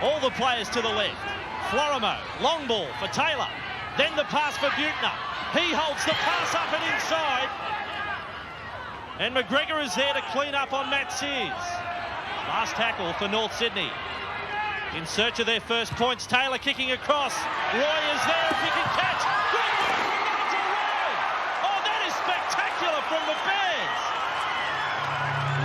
All the players to the left. Florimo, long ball for Taylor. Then the pass for Buettner. He holds the pass up and inside. And McGregor is there to clean up on Matt Sears. Last tackle for North Sydney. In search of their first points, Taylor kicking across. Roy is there if he can catch. Good work from Nigel Roy. Oh, that is spectacular from the Bears.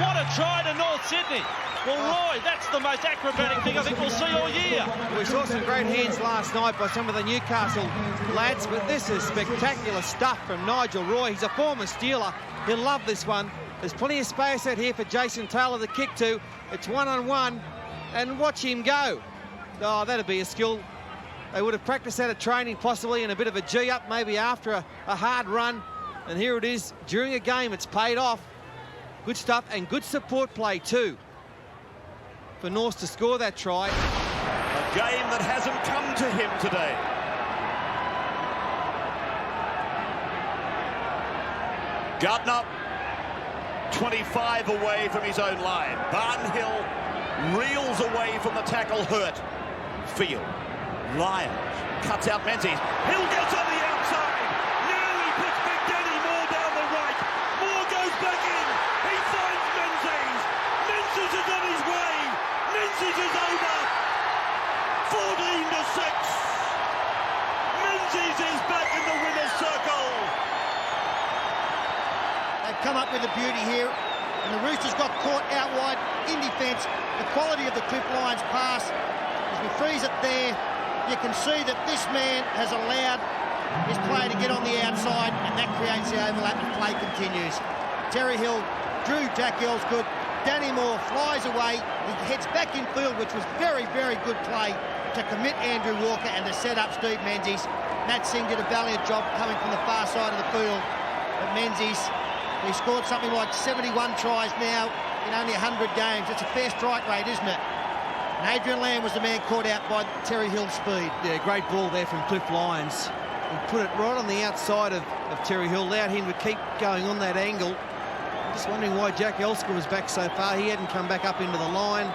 What a try to North Sydney. Well, Roy, that's the most acrobatic thing I think we'll see all year. We saw some great hands last night by some of the Newcastle lads, but this is spectacular stuff from Nigel Roy. He's a former Steeler. He'll love this one. There's plenty of space out here for Jason Taylor to kick to. It's one-on-one, and watch him go. Oh, that'd be a skill. They would have practiced that at training, possibly in a bit of a G-up, maybe after a hard run. And here it is, during a game, it's paid off. Good stuff, and good support play too for North to score that try. A game that hasn't come to him today. Gardner, 25 away from his own line. Barnhill reels away from the tackle, hurt. Field, Lyons, cuts out Menzies. Hill gets on the outside. Nearly puts Big Denny Moore down the right. Moore goes back in. He finds Menzies. Menzies is on his way. Menzies is over. 14-6. Menzies is back in the winner's circle. They've come up with the beauty here, and the Roosters got caught out wide in defence. The quality of the Cliff Lions pass, as we freeze it there, you can see that this man has allowed his player to get on the outside, and that creates the overlap and play continues. Terry Hill drew Jack Elsgood. Danny Moore flies away. He heads back in field, which was very, very good play to commit Andrew Walker and to set up Steve Menzies. Matt Singh did a valiant job coming from the far side of the field. But Menzies, he scored something like 71 tries now in only 100 games. It's a fair strike rate, isn't it? And Adrian Lamb was the man caught out by Terry Hill's speed. Yeah, great ball there from Cliff Lyons. He put it right on the outside of Terry Hill, allowed him to keep going on that angle. Just wondering why Jack Elsker was back so far. He hadn't come back up into the line.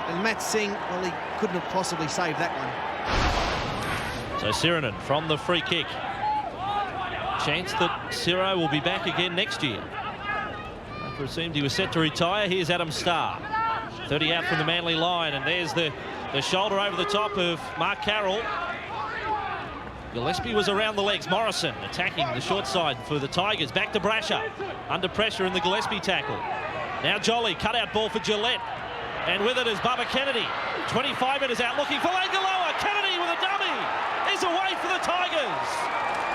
And Matt Singh, well, he couldn't have possibly saved that one. So Sirinen from the free kick. Chance that Ciro will be back again next year. After it seemed he was set to retire, here's Adam Starr. 30 out from the Manly line, and there's the shoulder over the top of Mark Carroll. Gillespie was around the legs. Morrison attacking the short side for the Tigers. Back to Brasher. Under pressure in the Gillespie tackle. Now Jolly, cut out ball for Gillette. And with it is Bubba Kennedy. 25 metres out looking for Langaloa. Kennedy with a dummy is away for the Tigers.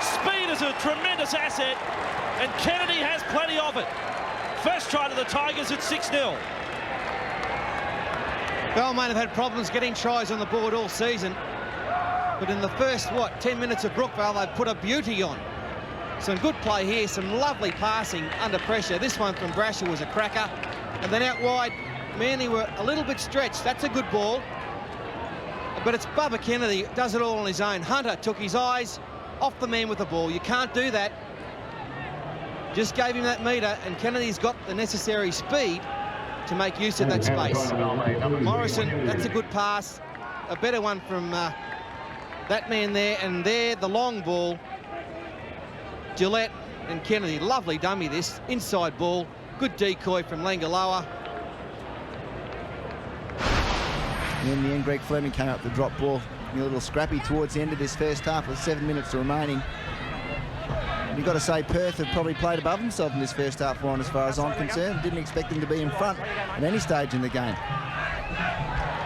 Speed is a tremendous asset, and Kennedy has plenty of it. First try to the Tigers at 6-0. Balmain have had problems getting tries on the board all season. But in the first, 10 minutes of Brookvale, they've put a beauty on. Some good play here, some lovely passing under pressure. This one from Brasher was a cracker. And then out wide, Manly were a little bit stretched. That's a good ball. But it's Bubba Kennedy, does it all on his own. Hunter took his eyes off the man with the ball. You can't do that. Just gave him that metre, and Kennedy's got the necessary speed to make use of that space. Morrison, that's a good pass. A better one from that man there, and there, the long ball. Gillette and Kennedy, lovely dummy this. Inside ball, good decoy from Langaloa. And in the end, Greg Fleming came up the drop ball. A little scrappy towards the end of this first half with 7 minutes remaining. And you've got to say Perth have probably played above themselves in this first half one as far as I'm concerned. Didn't expect them to be in front at any stage in the game.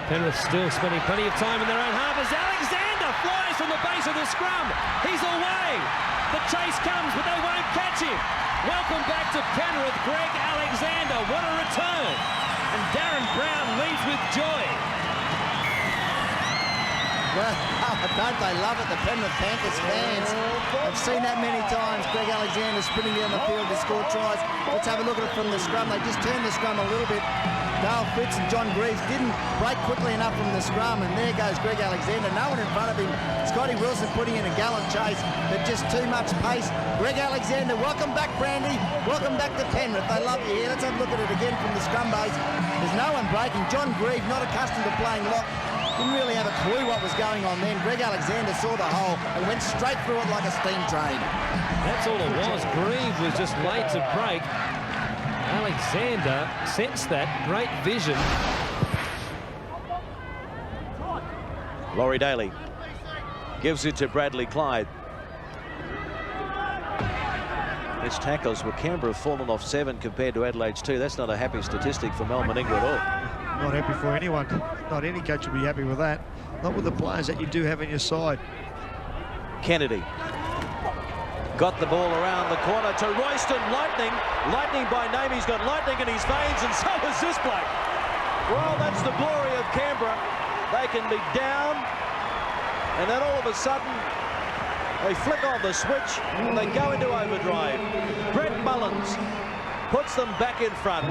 Penrith still spending plenty of time in their own half as Alexander flies from the base of the scrum. He's away. The chase comes, but they won't catch him. Welcome back to Penrith, Greg Alexander. What a return. And Darren Brown leaves with joy. Well, don't they love it, the Penrith Panthers fans. I've seen that many times. Greg Alexander sprinting down the field to score tries. Let's have a look at it from the scrum. They just turned the scrum a little bit. Dale Fitz and John Greaves didn't break quickly enough from the scrum, and there goes Greg Alexander. No one in front of him. Scotty Wilson putting in a gallant chase, but just too much pace. Greg Alexander, welcome back, Brandy. Welcome back to Penrith. They love you here. Let's have a look at it again from the scrum base. There's no one breaking. John Greaves, not accustomed to playing lock. Didn't really have a clue what was going on then. Greg Alexander saw the hole and went straight through it like a steam train. That's all it was. Grieve was just late to break. Alexander sensed that. Great vision. Laurie Daly gives it to Bradley Clyde. His tackles were Canberra have fallen off 7 compared to Adelaide's 2. That's not a happy statistic for Mel Meninga at all. Not happy for anyone. Not any coach would be happy with that. Not with the players that you do have on your side. Kennedy got the ball around the corner to Royston. Lightning. Lightning by name. He's got lightning in his veins, and so is this bloke. Well, that's the glory of Canberra. They can be down, and then all of a sudden, they flick on the switch and they go into overdrive. Brett Mullins puts them back in front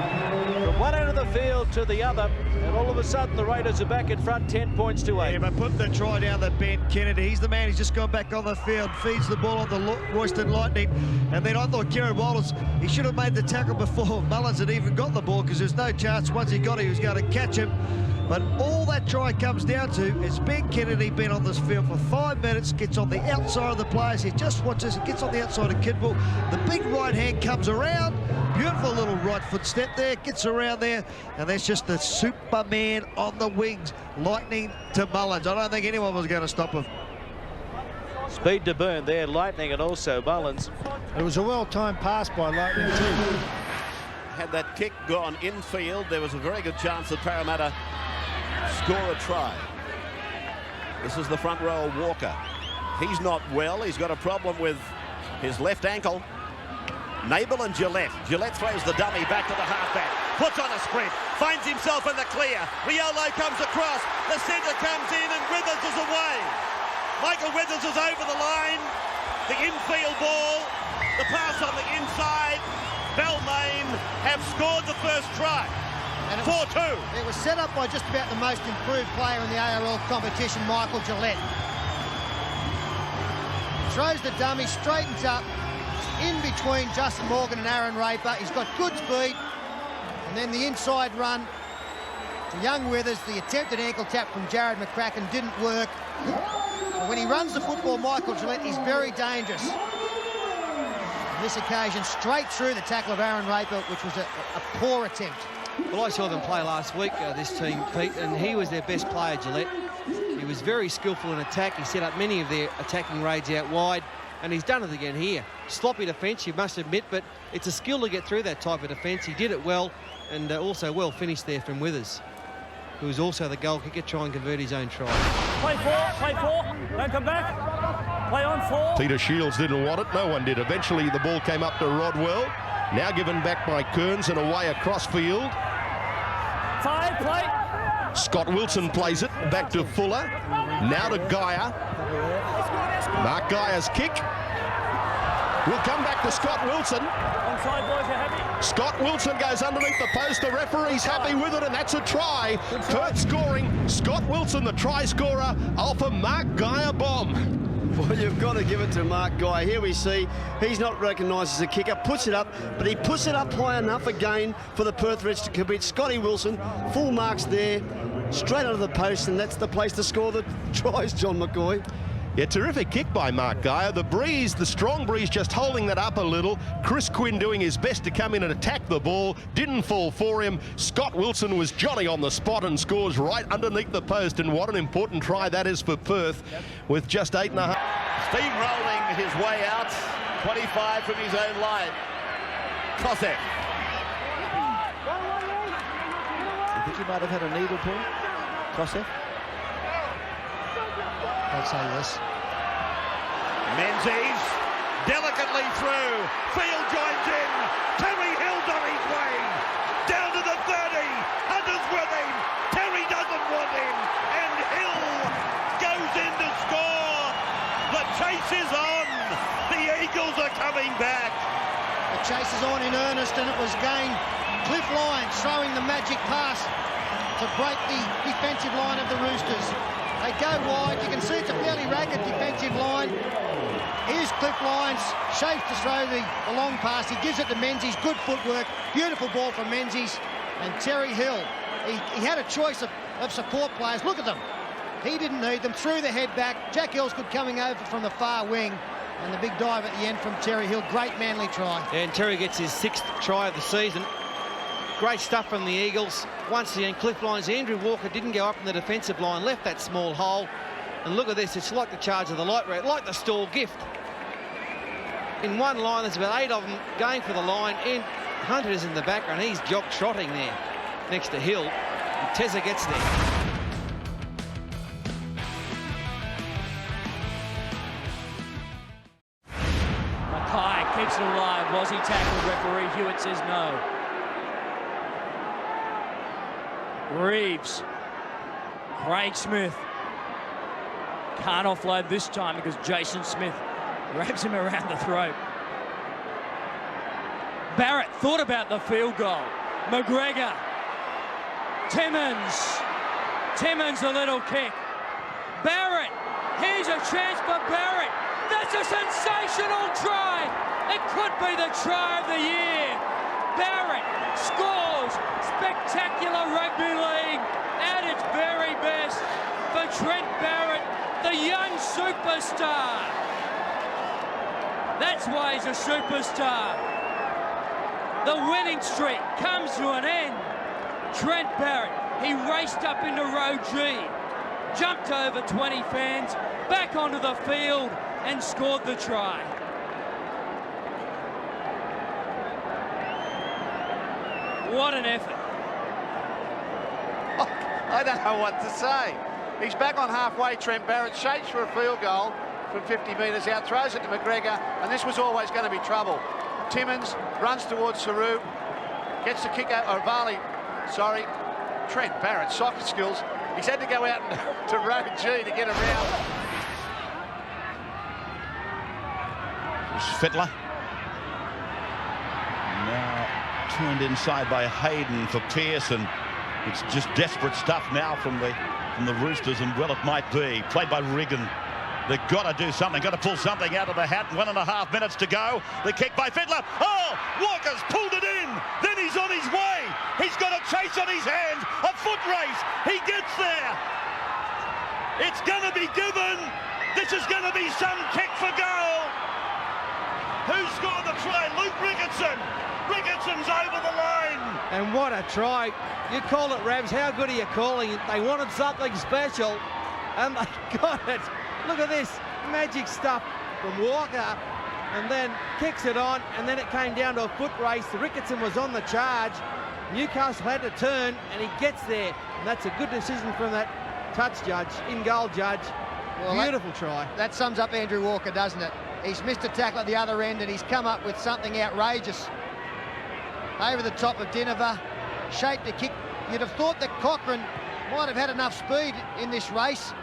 from one end of the field to the other, and all of a sudden the Raiders are back in front 10 points to 8. Yeah, but put the try down the Ben Kennedy. He's the man. He's just gone back on the field, feeds the ball on the Royston Lightning, and then I thought Kieran Walters, he should have made the tackle before Mullins had even got the ball, because there's no chance once he got it he was going to catch him. But all that try comes down to is Ben Kennedy been on this field for 5 minutes, gets on the outside of the players. He just watches, he gets on the outside of Kidwell. The big right hand comes around. Beautiful little right foot step there, gets around there, and that's just the Superman on the wings. Lightning to Mullins. I don't think anyone was going to stop him. Speed to burn there, Lightning and also Mullins. It was a well-timed pass by Lightning too. Had that kick gone infield, there was a very good chance that Parramatta score a try. This is the front row, Walker. He's not well. He's got a problem with his left ankle. Nabel and Gillette. Gillette throws the dummy back to the halfback. Puts on a sprint. Finds himself in the clear. Riolo comes across. The centre comes in and Withers is away. Michael Withers is over the line. The infield ball. The pass on the inside. Balmain have scored the first try. 4-2. It was set up by just about the most improved player in the ARL competition, Michael Gillette. Throws the dummy, straightens up, in between Justin Morgan and Aaron Raper. He's got good speed. And then the inside run to young Withers. The attempted ankle tap from Jared McCracken didn't work. But when he runs the football, Michael Gillette is very dangerous. On this occasion, straight through the tackle of Aaron Raper, which was a poor attempt. Well, I saw them play last week, this team, Pete, and he was their best player, Gillette. He was very skillful in attack. He set up many of their attacking raids out wide, and he's done it again here. Sloppy defence, you must admit, but it's a skill to get through that type of defence. He did it well, and also well finished there from Withers, who was also the goal kicker, try and convert his own try. Play four, don't come back. Play on 4. Peter Shields didn't want it, no one did. Eventually the ball came up to Rodwell. Now given back by Kearns and away across field. 5, play. Scott Wilson plays it back to Fuller. Now to Geyer. Mark Geyer's kick. Will come back to Scott Wilson. Onside, boys, you happy? Scott Wilson goes underneath the post. The referee's happy with it, and that's a try. Perth scoring. Scott Wilson, the try scorer, off a Mark Geyer bomb. Well, you've got to give it to Mark Geyer. Here we see he's not recognised as a kicker, puts it up, but he puts it up high enough again for the Perth Reds to compete. Scotty Wilson, full marks there, straight under the post, and that's the place to score the tries, John McCoy. Yeah, terrific kick by Mark Geyer. The breeze, the strong breeze, just holding that up a little. Chris Quinn doing his best to come in and attack the ball. Didn't fall for him. Scott Wilson was Johnny on the spot and scores right underneath the post. And what an important try that is for Perth with just 8.5. Steamrolling his way out. 25 from his own line. Kosek. You think he might have had a needle pull? Kosek? I'd say yes. Menzies delicately through. Field joins in. Terry Hill's on his way. Down to the 30. Hunter's with him. Terry doesn't want him. And Hill goes in to score. The chase is on. The Eagles are coming back. The chase is on in earnest, and it was again Cliff Lyons throwing the magic pass to break the defensive line of the Roosters. They go wide. You can see it's a fairly ragged defensive line. Here's Cliff Lyons, shapes to throw the long pass. He gives it to Menzies. Good footwork. Beautiful ball from Menzies. And Terry Hill, he had a choice of support players. Look at them. He didn't need them. Threw the head back. Jack Elsgood coming over from the far wing. And the big dive at the end from Terry Hill. Great Manly try. Yeah, and Terry gets his 6th try of the season. Great stuff from the Eagles. Once again, Cliff lines. Andrew Walker didn't go up in the defensive line, left that small hole. And look at this. It's like the charge of the light rat, like the stall gift. In one line, there's about 8 of them going for the line. And Hunter's in the background. He's jog-trotting there next to Hill. And Tezza gets there. Keeps it alive. Was he tackled? Referee Hewitt says no. Reeves. Craig Smith. Can't offload this time because Jason Smith grabs him around the throat. Barrett thought about the field goal. McGregor. Timmins. Timmins, a little kick. Barrett. Here's a chance for Barrett. That's a sensational try. It could be the try of the year. Barrett scores. Spectacular rugby league at its very best for Trent Barrett, the young superstar. That's why he's a superstar. The winning streak comes to an end. Trent Barrett, he raced up into row G, jumped over 20 fans, back onto the field and scored the try. What an effort. I don't know what to say. He's back on halfway, Trent Barrett, shapes for a field goal from 50 metres out, throws it to McGregor, and this was always going to be trouble. Timmins runs towards Saru, gets the kick out, or Varley, sorry. Trent Barrett, soccer skills. He's had to go out to row G to get around. Fittler. Now turned inside by Hayden for Pearson. It's just desperate stuff now from the Roosters, and well, it might be. Played by Riggin. They've got to do something, got to pull something out of the hat. 1.5 minutes to go. The kick by Fittler. Oh, Walker's pulled it in. Then he's on his way. He's got a chase on his hands. A foot race. He gets there. It's going to be given. This is going to be some kick for goal. Who scored the try? Luke Ricketson. Ricketson's over the line. And what a try. You call it, Rabs. How good are you calling it? They wanted something special, and they got it. Look at this. Magic stuff from Walker, and then kicks it on, and then it came down to a foot race. Ricketson was on the charge. Newcastle had to turn, and he gets there. And that's a good decision from that touch judge, in-goal judge. Well, beautiful try. That sums up Andrew Walker, doesn't it? He's missed a tackle at the other end, and he's come up with something outrageous. Over the top of Dinova, shaped the kick. You'd have thought that Cochrane might have had enough speed in this race.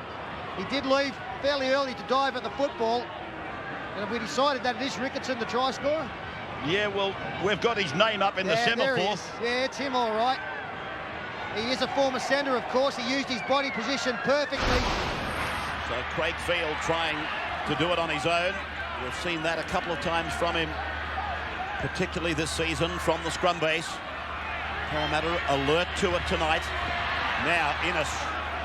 He did leave fairly early to dive at the football. And we decided that it is Ricketson, the try scorer. Yeah, well, we've got his name up in the semaphore. Yeah, it's him, all right. He is a former centre, of course. He used his body position perfectly. So Craig Field trying to do it on his own. We've seen that a couple of times from him, particularly this season from the scrum base. Parramatta alert to it tonight. Now Innes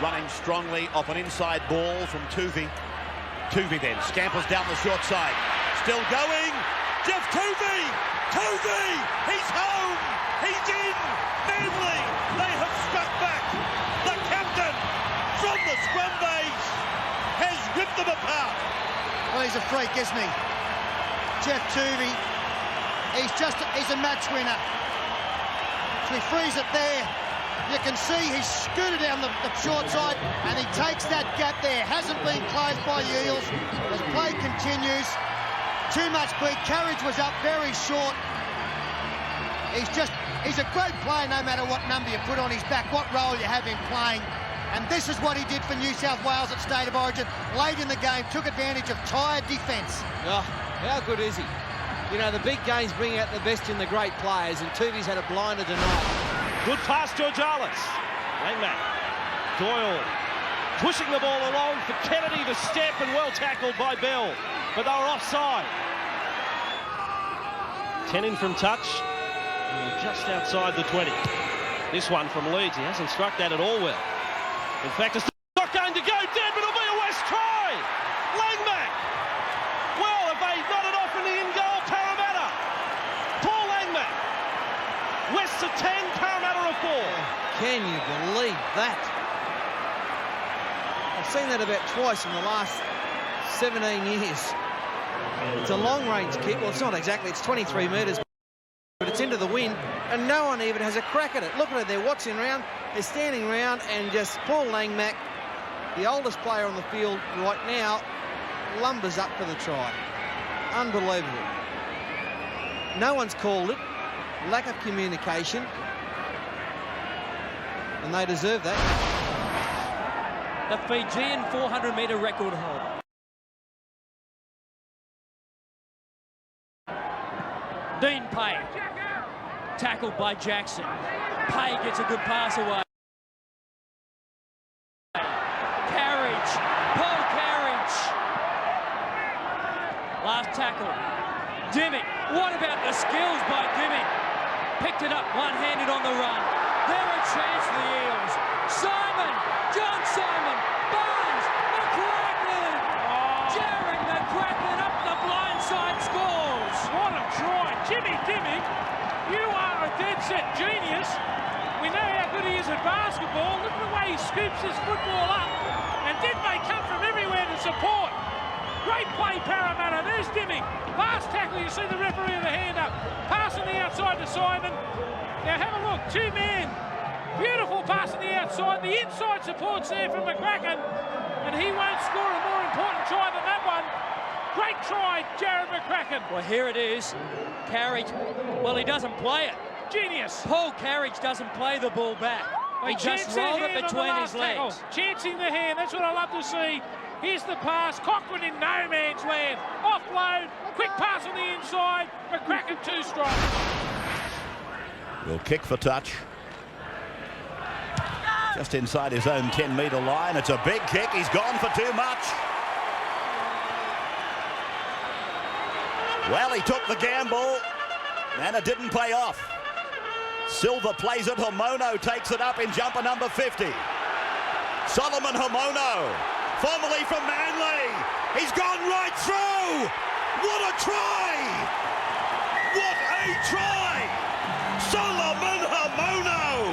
running strongly off an inside ball from Tuvey. Tuvey then scampers down the short side. Still going. Jeff Tuvey! Tuvey! He's home! He's in! Manly! They have struck back! The captain from the scrum base has ripped them apart! Well, he's a freak, isn't he? Jeff Tuvey. He's a match winner. So he frees it there. You can see he's scooted down the short side, and he takes that gap there. Hasn't been closed by the Eels. As play continues, too much beat. Carriage was up very short. He's a great player no matter what number you put on his back, what role you have him playing. And this is what he did for New South Wales at State of Origin. Late in the game, took advantage of tired defence. Oh, how good is he? You know, the big games bring out the best in the great players, and Tuvey's had a blinder tonight. Good pass, Georgalis. Langmack. Doyle pushing the ball along for Kennedy to step, and well tackled by Bell. But they were offside. 10 in from touch. Just outside the 20. This one from Leeds. He hasn't struck that at all well. In fact, it's not going to go. Wests a 10, Parramatta a 4. Can you believe that? I've seen that about twice in the last 17 years. It's a long-range kick. Well, it's not exactly. It's 23 metres, but it's into the wind, and no one even has a crack at it. Look at it. They're watching around. They're standing around, and just Paul Langmack, the oldest player on the field right now, lumbers up for the try. Unbelievable. No one's called it. Lack of communication. And they deserve that. The Fijian 400-metre record holder. Dean Pay, tackled by Jackson. Pay gets a good pass away. Carriage, Paul Carriage. Last tackle, Dimmick. What about the skills by Dimmick? Picked it up, one-handed on the run. They're a chance for the Eels. Simon, John Simon, Barnes, McCracken. Jared McCracken up the blindside scores. What a try. Jimmy Dimmick, you are a dead-set genius. We know how good he is at basketball. Look at the way he scoops his football up. And didn't they come from everywhere to support? Great play, Parramatta. There's Dimmick. Last tackle, you see the referee with the hand up. Pass on the outside to Simon. Now have a look, two men. Beautiful pass on the outside. The inside support's there from McCracken. And he won't score a more important try than that one. Great try, Jared McCracken. Well, here it is. Carriage, well, he doesn't play it. Genius. Paul Carriage doesn't play the ball back. He just rolled it between his legs. Chancing the hand, that's what I love to see. Here's the pass, Cochran in no man's land. Offload, quick pass on the inside, McCracken 2 strike. Will kick for touch. Just inside his own 10-metre line. It's a big kick. He's gone for too much. Well, he took the gamble, and it didn't pay off. Silva plays it. Homono takes it up in jumper number 50. Solomon Homono, formerly from Manly. He's gone right through. What a try! What a try! Solomon Homono!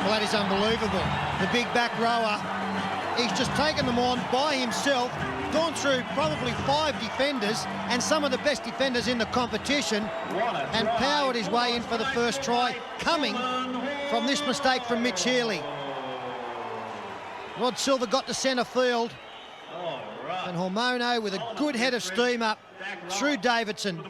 Well, that is unbelievable. The big back rower, he's just taken them on by himself, gone through probably 5 defenders and some of the best defenders in the competition, and powered his way in for the first try, coming from this mistake from Mitch Healy. Rod Silva got to centre field, and Hormono with a good head of steam up through Davidson,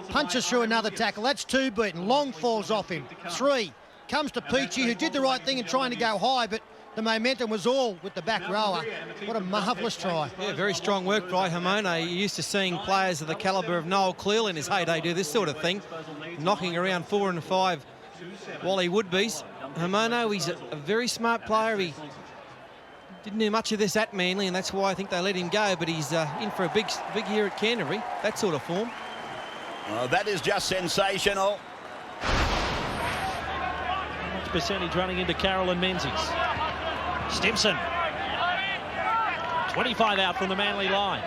punches through another tackle. That's 2 beaten. Long falls off him. 3 comes to Peachy, who did the right thing in trying to go high, but the momentum was all with the back rower. What a marvellous try. Yeah, very strong work by Homono. You're used to seeing players of the calibre of Noel Cleal in his heyday do this sort of thing, knocking around 4 and 5 Wally Woodbees. Homono, he's a very smart player. He didn't do much of this at Manly, and that's why I think they let him go, but he's in for a big year at Canterbury, that sort of form. That is just sensational. Percentage running into Carroll and Menzies. Stimson. 25 out from the Manly line.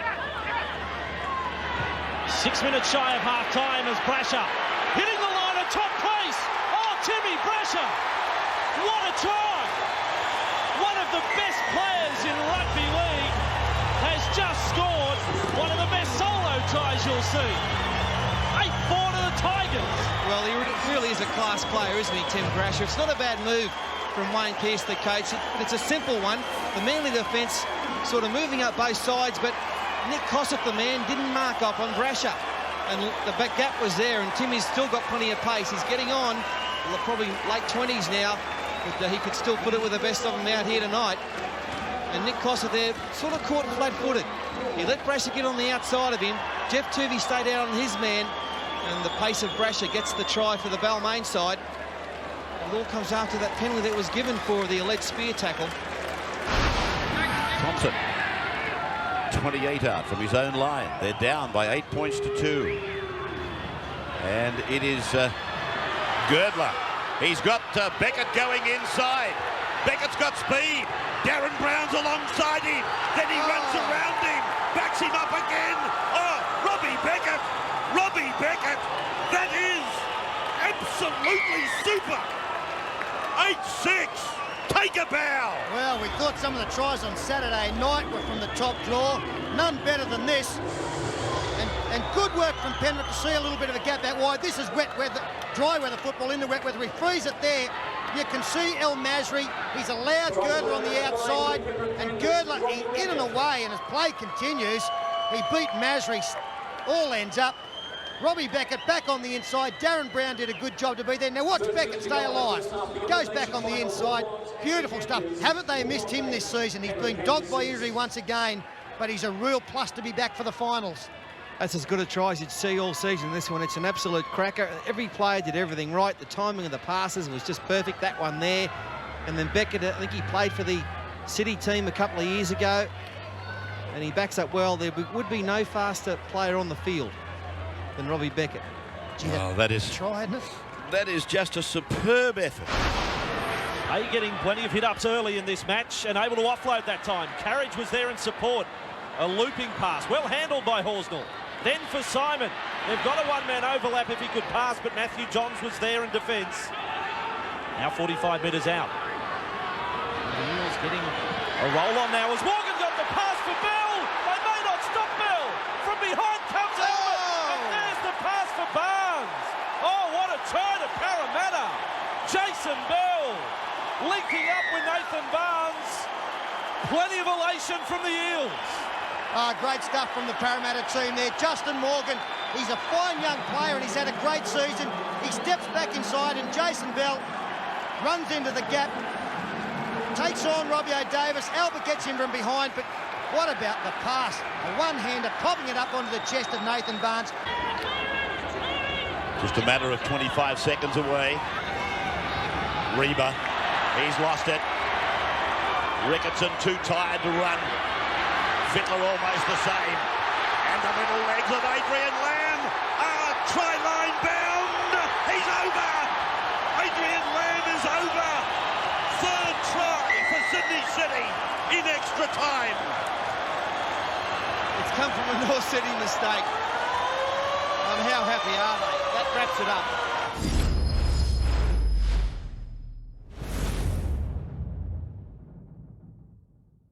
6 minutes shy of half-time as Brasher hitting the line at top pace. Oh, Timmy Brasher. What a try. One of the best players in rugby league has just scored one of the best solo tries you'll see. 8-4 to the Tigers. Well, he really is a class player, isn't he, Tim Brasher? It's not a bad move from Wayne Kearse, the coach. It's a simple one. The Manly defence sort of moving up both sides, but Nick Cossett, the man, didn't mark up on Brasher. And the back gap was there, and Timmy's still got plenty of pace. He's getting on, probably late 20s now, but he could still put it with the best of them out here tonight. And Nick Cossett there sort of caught flat-footed. He let Brasher get on the outside of him. Jeff Tuvey stayed out on his man, and the pace of Brasher gets the try for the Balmain side. It all comes after that penalty that was given for the alleged spear tackle. Thompson, 28 out from his own line. They're down by 8 points to 2. And it is Girdler. He's got Beckett going inside. Beckett's got speed. Darren Brown's alongside him. Then he runs around him. Backs him up again. Oh, Robbie Beckett. Robbie Beckett. That is Absolutely super. 8-6. Take a bow. Well, we thought some of the tries on Saturday night were from the top draw. None better than this. And good work from Penrith to see a little bit of a gap out wide. This is wet weather, dry weather football in the wet weather. He frees it there. You can see El Masri. He's allowed Girdler on the outside. And Girdler in and away, and as play continues, he beat Masri. All ends up. Robbie Beckett back on the inside. Darren Brown did a good job to be there. Now watch Beckett stay alive. Goes back on the inside. Beautiful stuff. Haven't they missed him this season? He's been dogged by injury once again, but he's a real plus to be back for the finals. That's as good a try as you'd see all season. This one, it's an absolute cracker. Every player did everything right. The timing of the passes was just perfect. That one there. And then Beckett, I think he played for the City team a couple of years ago. And he backs up well. There would be no faster player on the field than Robbie Beckett. Oh, that is just a superb effort. Are you getting plenty of hit-ups early in this match and able to offload that time? Carriage was there in support. A looping pass, well handled by Horsnell. Then for Simon. They've got a one-man overlap if he could pass, but Matthew Johns was there in defence. Now 45 metres out. The Eels getting a roll on now as Morgan got the pass for Bell. They may not stop Bell. From behind comes Edward, and there's the pass for Barnes. Oh, what a try to Parramatta. Jason Bell linking up with Nathan Barnes. Plenty of elation from the Eels. Great stuff from the Parramatta team there. Justin Morgan, he's a fine young player and he's had a great season. He steps back inside and Jason Bell runs into the gap, takes on Robbie O'Davis. Albert gets him from behind, but what about the pass? A one-hander popping it up onto the chest of Nathan Barnes. Just a matter of 25 seconds away. Reba, he's lost it. Ricketson too tired to run. Fittler almost the same. And the middle legs of Adrian Lamb. Try line bound. He's over. Adrian Lamb is over. Third try for Sydney City in extra time. It's come from a North City mistake. And how happy are they? That wraps it up.